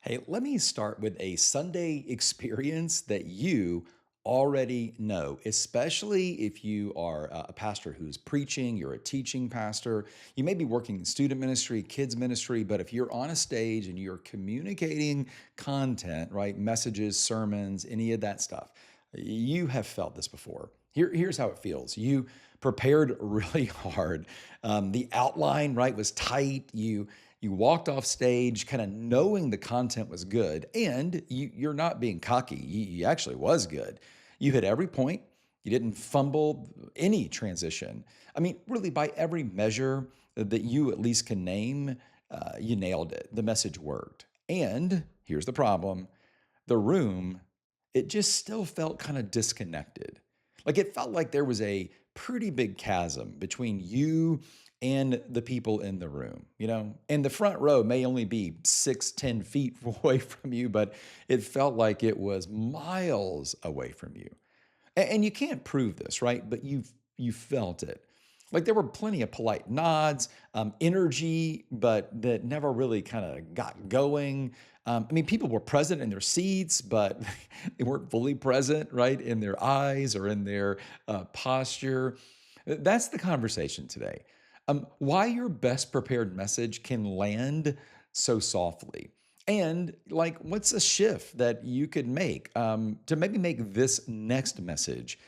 Hey, let me start with a Sunday experience that you already know, especially if you are a pastor who's preaching, you're a teaching pastor. You may be working in student ministry, kids ministry, but if you're on a stage and you're communicating content, right, messages, sermons, any of that stuff, you have felt this before. Here's how it feels. You prepared really hard. The outline, right, was tight. You walked off stage kind of knowing the content was good, and you're not being cocky. You actually was good. You hit every point. You didn't fumble any transition. I mean, really, by every measure that you at least can name, you nailed it. The message worked. And here's the problem: the room, it just still felt kind of disconnected. Like it felt like there was a pretty big chasm between you and the people in the room, you know? And the front row may only be 6, 10 feet away from you, but it felt like it was miles away from you. And you can't prove this, right? But you felt it. Like there were plenty of polite nods, energy, but that never really kind of got going. I mean, people were present in their seats, but they weren't fully present, right, in their eyes or in their posture. That's the conversation today. Why your best prepared message can land so softly. And like, what's a shift that you could make to maybe make this next message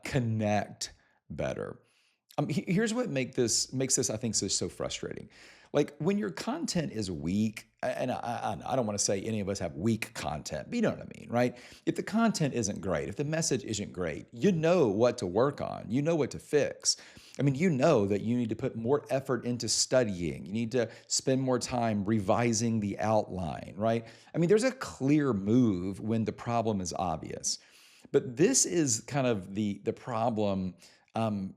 connect better? Here's what makes this I think so frustrating. Like when your content is weak, and I don't want to say any of us have weak content, but you know what I mean, right? If the content isn't great, if the message isn't great, you know what to work on, you know what to fix. I mean, you know that you need to put more effort into studying. You need to spend more time revising the outline, right? I mean, there's a clear move when the problem is obvious. But this is kind of the problem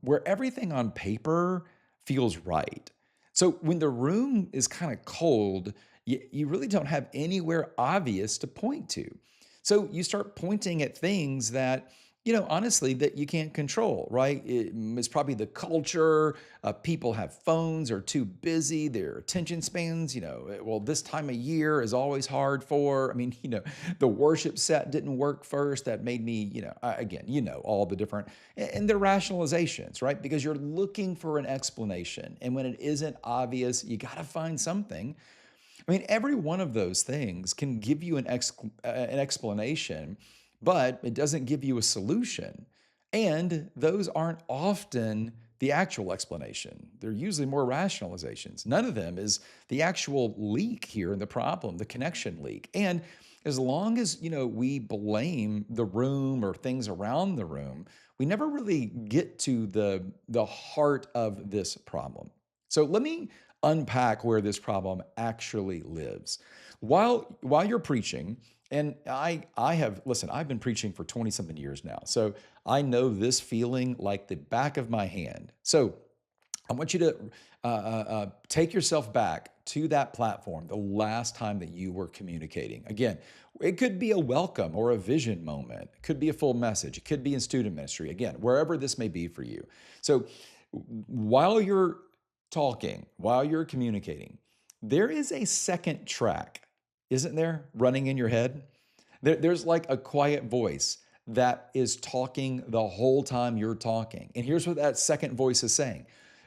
where everything on paper feels right. So when the room is kind of cold, you really don't have anywhere obvious to point to. So you start pointing at things that, honestly, that you can't control, right? It's probably the culture. People have phones, are too busy, their attention spans, well, this time of year is always hard for. I mean, the worship set didn't work first. That made me, again, all the different, and their rationalizations, right? Because you're looking for an explanation. And when it isn't obvious, you got to find something. I mean, every one of those things can give you an explanation, but it doesn't give you a solution. And those aren't often the actual explanation. They're usually more rationalizations. None of them is the actual leak here in the problem, the connection leak. And as long as, we blame the room or things around the room, we never really get to the heart of this problem. So let me unpack where this problem actually lives. While you're preaching, and I have listen, I've been preaching for 20 something years now. So I know this feeling like the back of my hand. So I want you to take yourself back to that platform the last time that you were communicating. Again, it could be a welcome or a vision moment. It could be a full message. It could be in student ministry. Again, wherever this may be for you. So while you're talking, while you're communicating, there is a second track, isn't there, running in your head? There's like a quiet voice that is talking the whole time you're talking. And here's what that second voice is saying: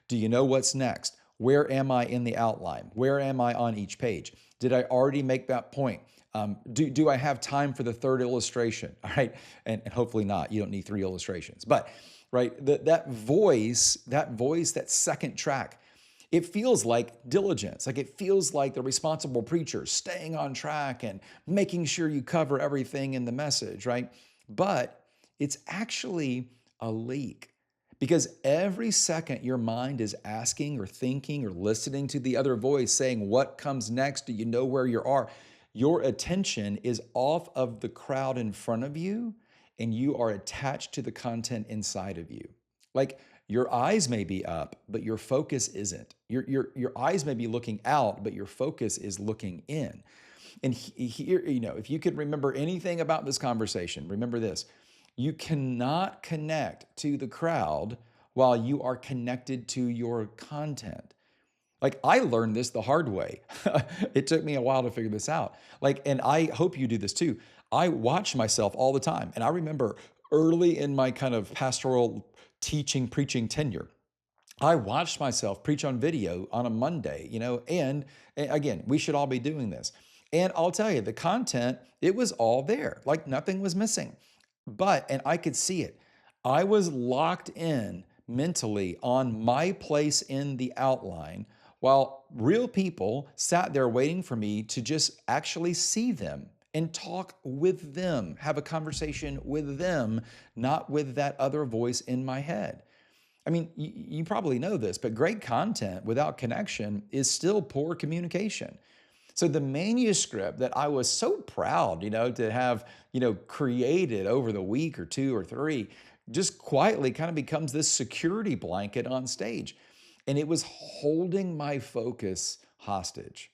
do you know what's next? Where am I in the outline? Where am I on each page? Did I already make that point? Do I have time for the third illustration? All right. And hopefully not. You don't need three illustrations. But, right, that second track, it feels like diligence. Like it feels like the responsible preacher staying on track and making sure you cover everything in the message, right? But it's actually a leak. Because every second your mind is asking or thinking or listening to the other voice saying, what comes next? Do you know where you are? Your attention is off of the crowd in front of you and you are attached to the content inside of you. Like your eyes may be up, but your focus isn't. Your eyes may be looking out, but your focus is looking in. And here, if you could remember anything about this conversation, remember this: you cannot connect to the crowd while you are connected to your content. Like I learned this the hard way. It took me a while to figure this out. Like, and I hope you do this too. I watch myself all the time. And I remember early in my kind of pastoral teaching, preaching tenure, I watched myself preach on video on a Monday, and again, we should all be doing this. And I'll tell you, the content, it was all there, like nothing was missing. And I could see it. I was locked in mentally on my place in the outline while real people sat there waiting for me to just actually see them and talk with them, have a conversation with them, not with that other voice in my head. I mean, you probably know this, but great content without connection is still poor communication. So the manuscript that I was so proud, to have, created over the week or two or three, just quietly kind of becomes this security blanket on stage. And it was holding my focus hostage.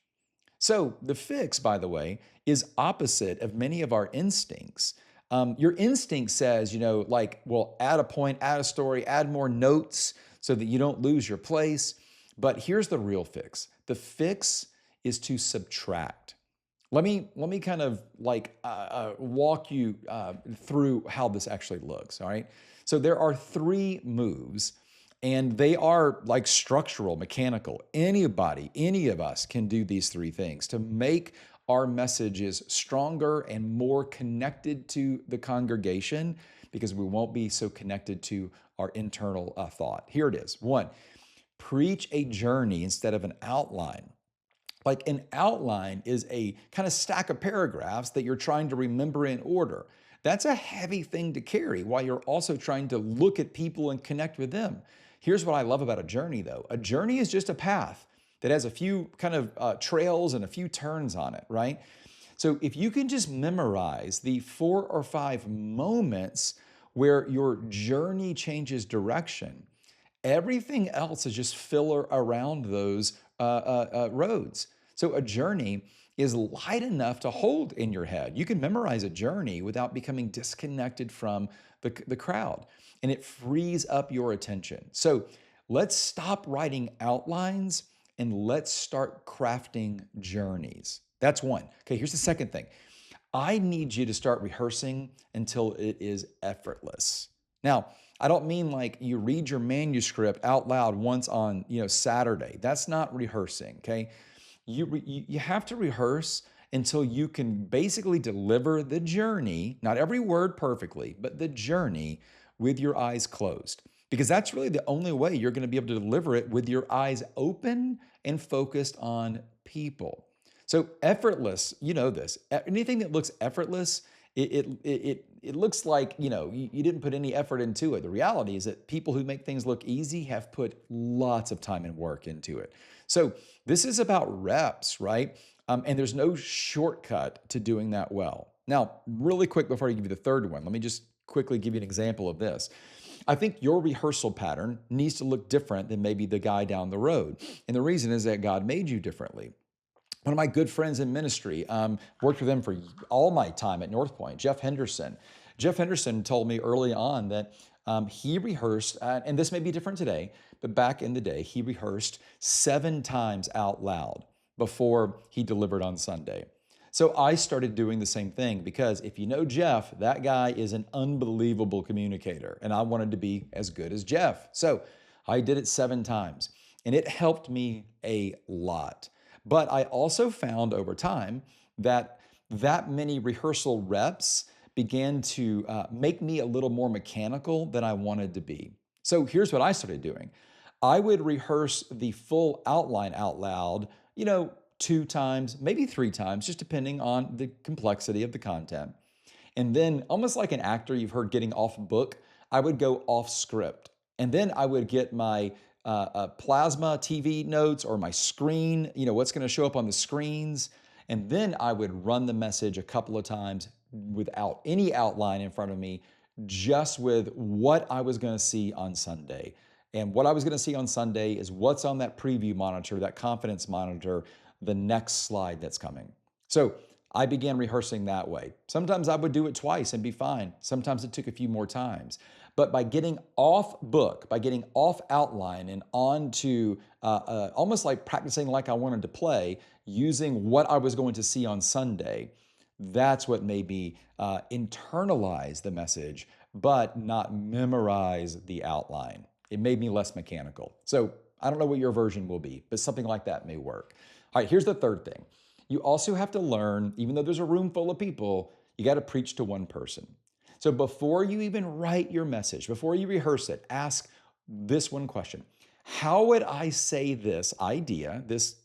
So the fix, by the way, is opposite of many of our instincts. Your instinct says, well, add a point, add a story, add more notes so that you don't lose your place. But here's the real fix. The fix is to subtract. Let me kind of walk you through how this actually looks. All right. So there are three moves, and they are like structural, mechanical. Anybody, any of us can do these three things to make our messages stronger and more connected to the congregation because we won't be so connected to our internal thought. Here it is. One, preach a journey instead of an outline. Like an outline is a kind of stack of paragraphs that you're trying to remember in order. That's a heavy thing to carry while you're also trying to look at people and connect with them. Here's what I love about a journey, though. A journey is just a path that has a few kind of trails and a few turns on it, right? So if you can just memorize the 4 or 5 moments where your journey changes direction, everything else is just filler around those roads. So a journey is light enough to hold in your head. You can memorize a journey without becoming disconnected from the crowd, and it frees up your attention. So let's stop writing outlines and let's start crafting journeys. That's one. Okay, here's the second thing. I need you to start rehearsing until it is effortless. Now, I don't mean like you read your manuscript out loud once on, Saturday. That's not rehearsing, okay? You have to rehearse until you can basically deliver the journey, not every word perfectly, but the journey with your eyes closed. Because that's really the only way you're going to be able to deliver it with your eyes open and focused on people. So effortless, you know this. Anything that looks effortless, it looks like you didn't put any effort into it. The reality is that people who make things look easy have put lots of time and work into it. So this is about reps, right? And there's no shortcut to doing that well. Now, really quick before I give you the third one, let me just quickly give you an example of this. I think your rehearsal pattern needs to look different than maybe the guy down the road. And the reason is that God made you differently. One of my good friends in ministry, worked with him for all my time at North Point, Jeff Henderson. Jeff Henderson told me early on that he rehearsed, and this may be different today, but back in the day, he rehearsed 7 times out loud before he delivered on Sunday. So I started doing the same thing because if you know Jeff, that guy is an unbelievable communicator, and I wanted to be as good as Jeff. So I did it 7 times, and it helped me a lot. But I also found over time that many rehearsal reps began to make me a little more mechanical than I wanted to be. So here's what I started doing. I would rehearse the full outline out loud, 2 times, maybe 3 times, just depending on the complexity of the content. And then, almost like an actor you've heard getting off book, I would go off script. And then I would get my plasma TV notes or my screen, what's going to show up on the screens. And then I would run the message a couple of times without any outline in front of me, just with what I was going to see on Sunday. And what I was going to see on Sunday is what's on that preview monitor, that confidence monitor, the next slide that's coming. So I began rehearsing that way. Sometimes I would do it twice and be fine. Sometimes it took a few more times. But by getting off book, by getting off outline and onto almost like practicing like I wanted to play, using what I was going to see on Sunday, that's what made me internalize the message, but not memorize the outline. It made me less mechanical. So I don't know what your version will be, but something like that may work. All right, here's the third thing. You also have to learn, even though there's a room full of people, you got to preach to one person. So before you even write your message, before you rehearse it, ask this one question. How would I say this idea, this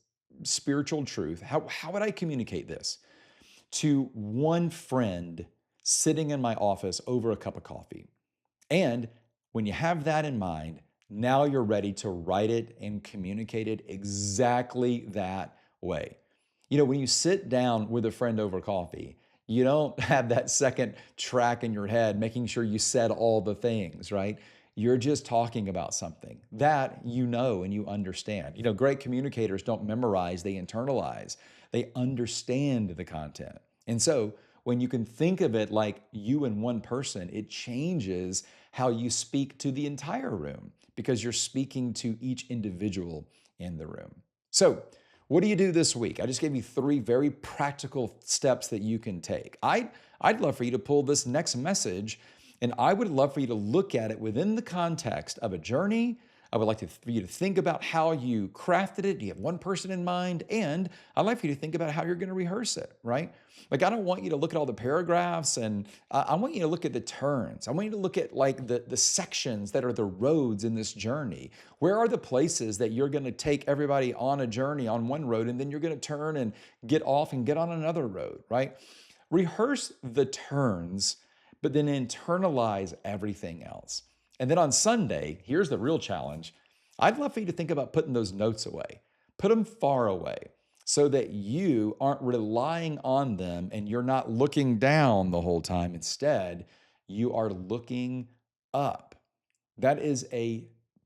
spiritual truth? How would I communicate this to one friend sitting in my office over a cup of coffee? And when you have that in mind, now you're ready to write it and communicate it exactly that way. When you sit down with a friend over coffee, you don't have that second track in your head making sure you said all the things, right? You're just talking about something that you know and you understand. Great communicators don't memorize, they internalize, they understand the content. And so when you can think of it like you and one person, it changes how you speak to the entire room because you're speaking to each individual in the room. So, what do you do this week? I just gave you 3 very practical steps that you can take. I'd love for you to pull this next message, and I would love for you to look at it within the context of a journey. I would like for you to think about how you crafted it. Do you have one person in mind? And I'd like for you to think about how you're going to rehearse it, right? Like, I don't want you to look at all the paragraphs, and I want you to look at the turns. I want you to look at like the sections that are the roads in this journey. Where are the places that you're going to take everybody on a journey on one road, and then you're going to turn and get off and get on another road, right? Rehearse the turns, but then internalize everything else. And then on Sunday, here's the real challenge. I'd love for you to think about putting those notes away. Put them far away so that you aren't relying on them and you're not looking down the whole time. Instead, you are looking up. That is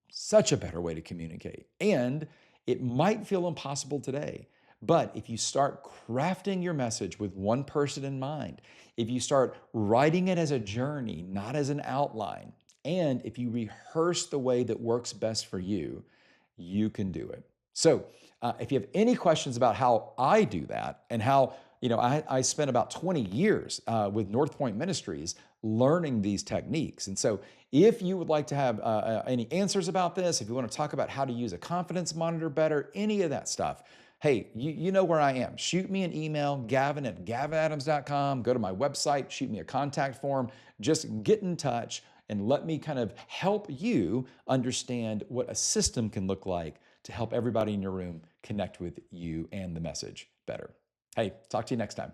such a better way to communicate. And it might feel impossible today, but if you start crafting your message with one person in mind, if you start writing it as a journey, not as an outline, and if you rehearse the way that works best for you, you can do it. So, if you have any questions about how I do that and how, I spent about 20 years with North Point Ministries learning these techniques. And so, if you would like to have any answers about this, if you want to talk about how to use a confidence monitor better, any of that stuff, hey, you know where I am. Shoot me an email, gavin@gavinadams.com. Go to my website, shoot me a contact form. Just get in touch and let me kind of help you understand what a system can look like to help everybody in your room connect with you and the message better. Hey, talk to you next time.